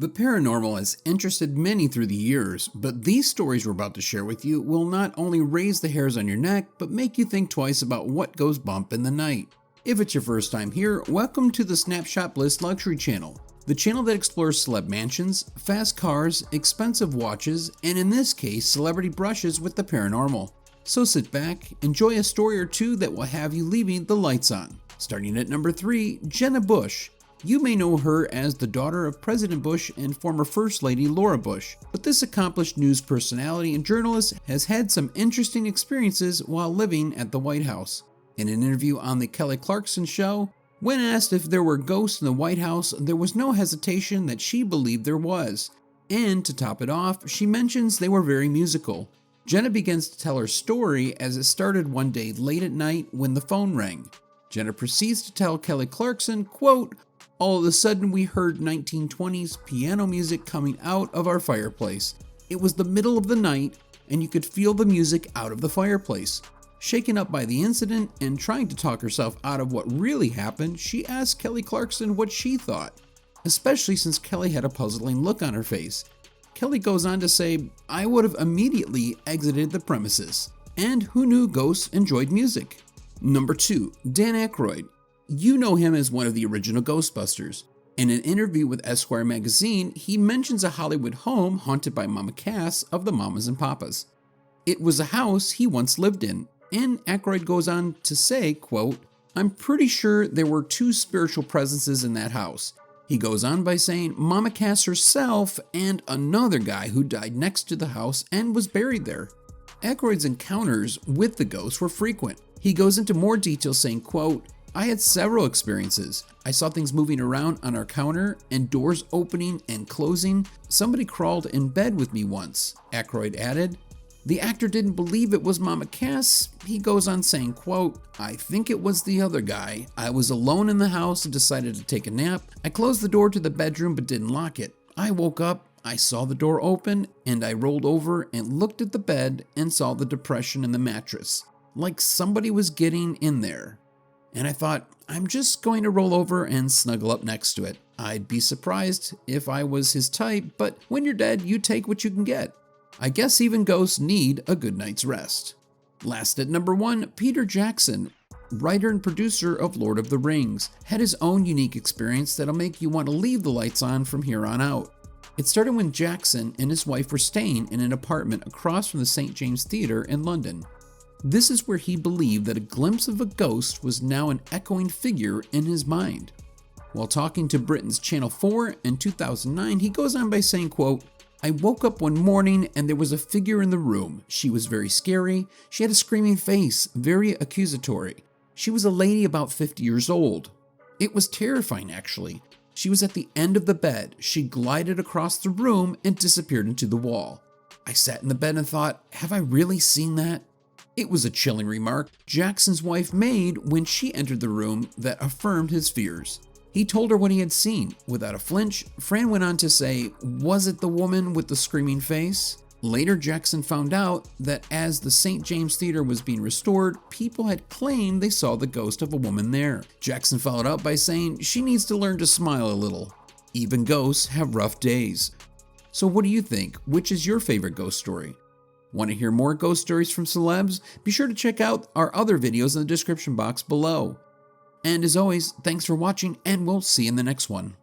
The paranormal has interested many through the years, but these stories we're about to share with you will not only raise the hairs on your neck, but make you think twice about what goes bump in the night. If it's your first time here, welcome to the Snapshot Bliss Luxury Channel, the channel that explores celeb mansions, fast cars, expensive watches, and in this case, celebrity brushes with the paranormal. So sit back, enjoy a story or two that will have you leaving the lights on. Starting at number 3, Jenna Bush. You may know her as the daughter of President Bush and former First Lady Laura Bush, but this accomplished news personality and journalist has had some interesting experiences while living at the White House. In an interview on the Kelly Clarkson show, when asked if there were ghosts in the White House, there was no hesitation that she believed there was. And to top it off, she mentions they were very musical. Jenna begins to tell her story as it started one day late at night when the phone rang. Jenna proceeds to tell Kelly Clarkson, quote, "All of a sudden we heard 1920s piano music coming out of our fireplace. It was the middle of the night and you could feel the music out of the fireplace." Shaken up by the incident and trying to talk herself out of what really happened, she asked Kelly Clarkson what she thought, especially since Kelly had a puzzling look on her face. Kelly goes on to say, "I would have immediately exited the premises. And who knew ghosts enjoyed music?" Number 2, Dan Aykroyd. You know him as one of the original Ghostbusters. In an interview with Esquire magazine, he mentions a Hollywood home haunted by Mama Cass of the Mamas and Papas. It was a house he once lived in, and Aykroyd goes on to say, quote, "I'm pretty sure there were 2 spiritual presences in that house." He goes on by saying Mama Cass herself and another guy who died next to the house and was buried there. Aykroyd's encounters with the ghosts were frequent. He goes into more detail saying, quote, "I had several experiences. I saw things moving around on our counter and doors opening and closing. Somebody crawled in bed with me once," Aykroyd added. The actor didn't believe it was Mama Cass. He goes on saying, quote, "I think it was the other guy. I was alone in the house and decided to take a nap. I closed the door to the bedroom but didn't lock it. I woke up, I saw the door open, and I rolled over and looked at the bed and saw the depression in the mattress, like somebody was getting in there. And I thought, I'm just going to roll over and snuggle up next to it. I'd be surprised if I was his type, but when you're dead, you take what you can get. I guess even ghosts need a good night's rest." Last at number 1, Peter Jackson, writer and producer of Lord of the Rings, had his own unique experience that'll make you want to leave the lights on from here on out. It started when Jackson and his wife were staying in an apartment across from the St. James Theatre in London. This is where he believed that a glimpse of a ghost was now an echoing figure in his mind. While talking to Britain's Channel 4 in 2009, he goes on by saying, quote, "I woke up one morning and there was a figure in the room. She was very scary. She had a screaming face, very accusatory. She was a lady about 50 years old. It was terrifying, actually. She was at the end of the bed. She glided across the room and disappeared into the wall. I sat in the bed and thought, have I really seen that?" It was a chilling remark Jackson's wife made when she entered the room that affirmed his fears. He told her what he had seen. Without a flinch, Fran went on to say, "Was it the woman with the screaming face?" Later, Jackson found out that as the St. James Theatre was being restored, people had claimed they saw the ghost of a woman there. Jackson followed up by saying she needs to learn to smile a little. Even ghosts have rough days. So what do you think? Which is your favorite ghost story? Want to hear more ghost stories from celebs? Be sure to check out our other videos in the description box below. And as always, thanks for watching, and we'll see you in the next one.